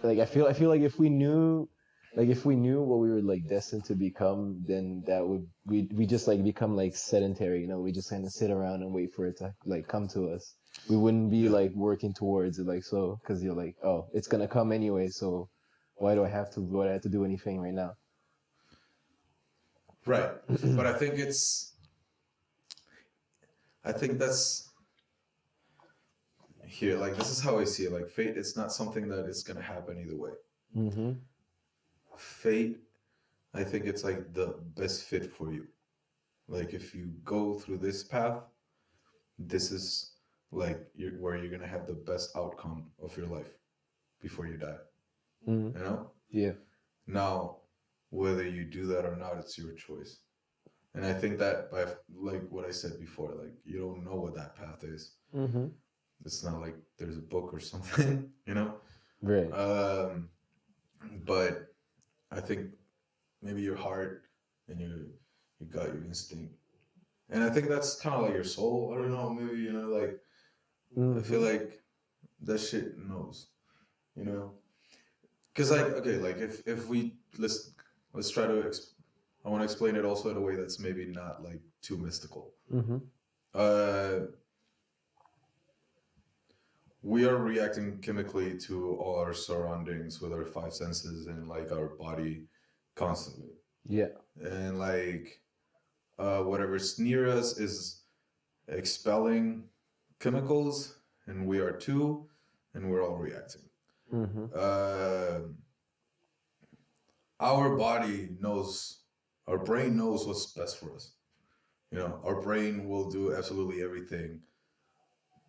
like I feel like if we knew what we were like destined to become, then that would we just like become like sedentary, you know, we just kind of sit around and wait for it to like come to us. We wouldn't be Yeah. like working towards it, like, so, because you're like, oh, it's gonna come anyway, so why do I have to do anything right now? Right. But I think that's here. Like, this is how I see it. Like, fate, it's not something that is going to happen either way. Mm-hmm. Fate, I think it's like the best fit for you. Like, if you go through this path, this is like where you're going to have the best outcome of your life before you die. Mm-hmm. You know? Yeah. Now, whether you do that or not, it's your choice. And I think that by like what I said before, like you don't know what that path is. Mm-hmm. It's not like there's a book or something, you know. Right. But I think maybe your heart and your gut, your instinct, and I think that's kind of like your soul. I don't know, maybe you know, like I feel like that shit knows, you know. Because like okay, like if we let's try to I want to explain it also in a way that's maybe not like too mystical. Mm-hmm. We are reacting chemically to all our surroundings with our five senses and like our body constantly. Yeah. And like whatever's near us is expelling chemicals, and we are too, and we're all reacting. Mm-hmm. Our body knows, our brain knows what's best for us. You know, our brain will do absolutely everything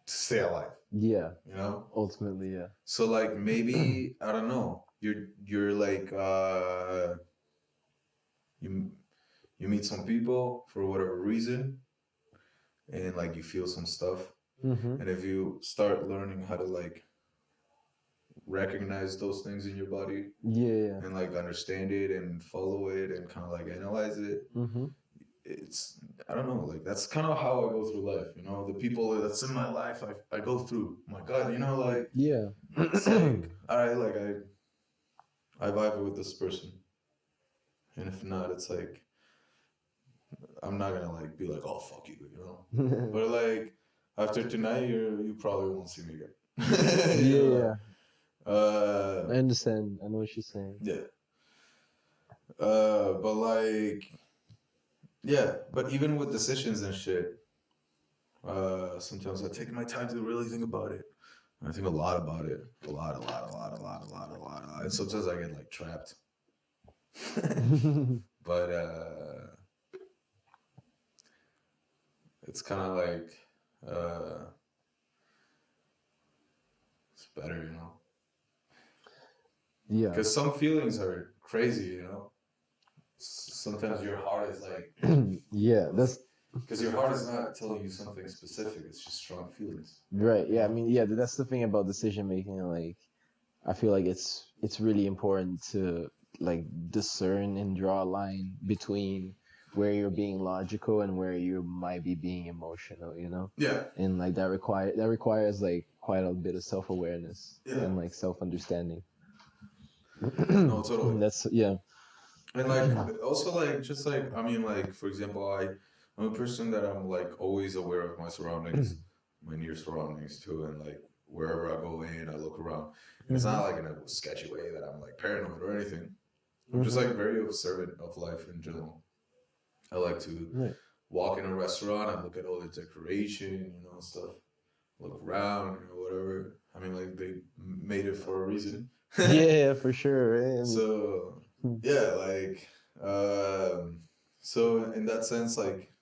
to stay alive. Yeah. You know, Ultimately, yeah. so like maybe I don't know. You're like you meet some people for whatever reason, and like you feel some stuff, Mm-hmm. and if you start learning how to like recognize those things in your body Yeah. and like understand it and follow it and kind of like analyze it, Mm-hmm. it's I don't know, like that's kind of how I go through life, you know. The people that's in my life I go through, oh my god, you know, like Yeah. it's like I vibe with this person, and if not, it's like I'm not gonna like be like, oh fuck you, you know. But like after tonight, you probably won't see me again. You know, Yeah. like, I understand. I know what you're saying. yeah. But like, yeah. But even with decisions and shit, sometimes I take my time to really think about it. I think a lot about it, a lot, and sometimes I get like trapped. But it's kind of like it's better, you know. Yeah. Because some feelings are crazy, you know. Sometimes your heart is like, Yeah. That's because your heart is not telling you something specific. It's just strong feelings. right. Yeah. I mean, yeah. That's the thing about decision making. Like, I feel like it's really important to like discern and draw a line between where you're being logical and where you might be being emotional, you know? Yeah. And like that requires like quite a bit of self-awareness and like self-understanding. No, totally. That's yeah. And like also like just like I mean like for example I'm a person that I'm like always aware of my surroundings, my near surroundings too, and like wherever I go in, I look around. And it's not like in a sketchy way that I'm like paranoid or anything. I'm just like very observant of life in general. I like to walk in a restaurant and look at all the decoration, you know, stuff. Look around, you know, whatever. I mean, like they made it for a reason. Yeah, for sure. Right? So yeah, like so in that sense, like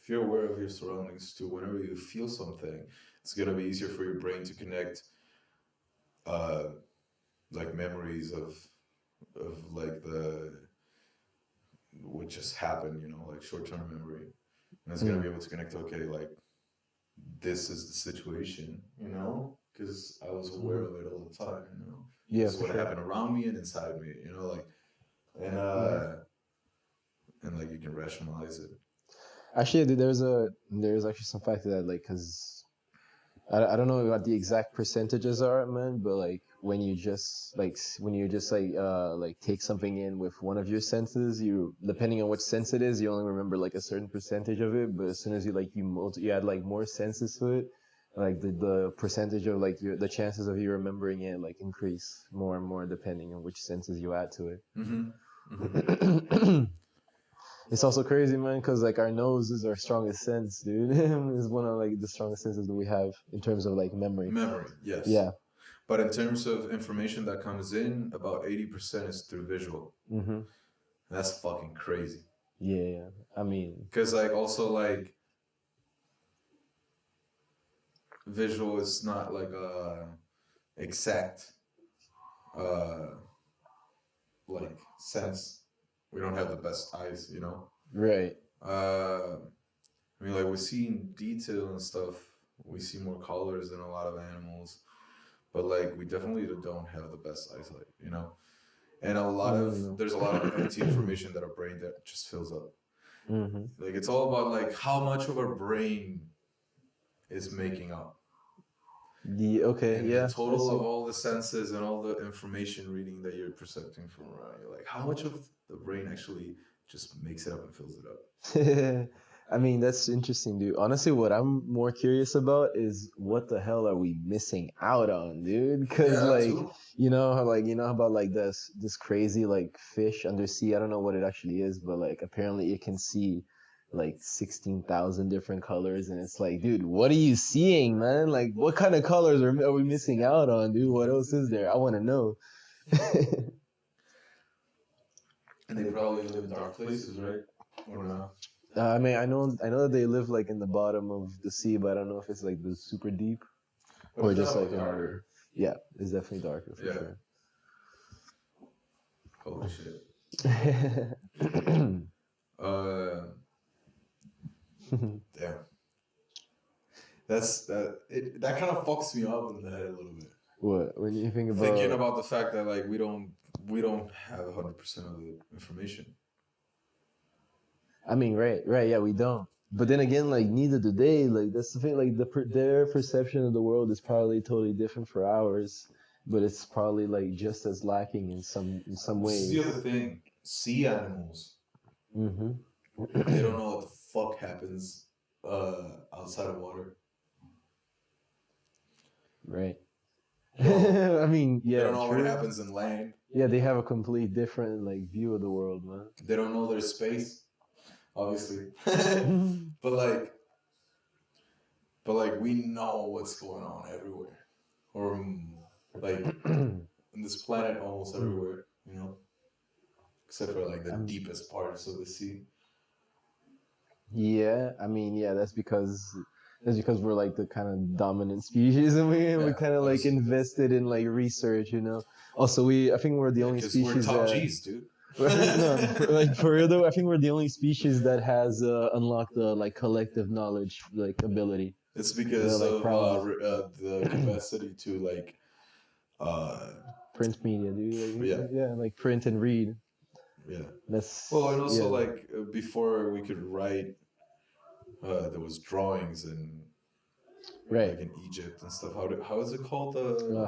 if you're aware of your surroundings too, whenever you feel something, it's gonna be easier for your brain to connect uh like memories of like the what just happened, you know, like short term memory. And it's gonna be able to connect, okay, like this is the situation, you know, because I was aware of it all the time, you know. Yeah, This is what happened around me and inside me, you know, like and like you can rationalize it. Actually, there's actually some fact to that, like, cause I don't know what the exact percentages are, man, but like when you just like take something in with one of your senses, you, depending on which sense it is, you only remember like a certain percentage of it. But as soon as you add like more senses to it, like the percentage of like the chances of you remembering it like increase more and more depending on which senses you add to it. It's also crazy, man, because like our nose is our strongest sense, dude. It's one of like the strongest senses that we have in terms of like memory. Memory, yes. Yeah. But in terms of information that comes in, about 80% is through visual. That's fucking crazy. Yeah, I mean, because like also like visual is not like exact like sense. We don't have the best eyes, you know. Right. I mean, like we see in detail and stuff. We see more colors than a lot of animals, but like we definitely don't have the best eyesight, you know. And there's a lot of empty information that our brain that just fills up. Like it's all about like how much of our brain is making up. The total of all the senses and all the information reading that you're percepting from around you, like how much of the brain actually just makes it up and fills it up. I mean, that's interesting, dude. Honestly, what I'm more curious about is what the hell are we missing out on, dude? Because you know about like this crazy like fish undersea. I don't know what it actually is, but like apparently it can see like 16,000 different colors, and it's like, dude, what are you seeing, man? Like, what kind of colors are we missing out on, dude? What else is there? I want to know. And they probably live in dark places, right? Or not? I mean, I know that they live like in the bottom of the sea, but I don't know if it's like the super deep or just like darker. Yeah, it's definitely darker for sure. Holy shit. Damn. That kind of fucks me up in the head a little bit. What? When you think about the fact that like we don't have 100% of the information. I mean, right, yeah, we don't. But then again, like neither do they. Like that's the thing. Like their perception of the world is probably totally different for ours, but it's probably like just as lacking in some ways. This is the other thing. Sea animals. They don't know what the fuck happens outside of water. Right. I mean, yeah. They don't know what happens in land. Yeah, they have a completely different like view of the world, man. They don't know there's space, obviously. but like we know what's going on everywhere, or like in this planet almost everywhere, you know, except for like the deepest parts of the sea. Yeah, I mean, yeah, that's because we're like the kind of dominant species, and we're kind of like invested in like research, you know. Also, I think we're the only species. We're top G's, dude. No, like for real though, I think we're the only species that has unlocked the like collective knowledge like ability. It's because of the capacity to like print media, dude. Like, like print and read. Yeah. That's and also like before we could write, there was drawings and like in Egypt and stuff. How is it called?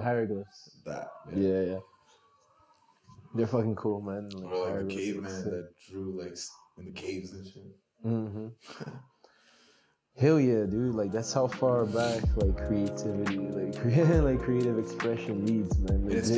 Hieroglyphs. That. Yeah. They're fucking cool, man. Like, or like the caveman that drew like in the caves and shit. Hell yeah, dude! Like that's how far back like creativity, like creative expression leads, man. Like, it's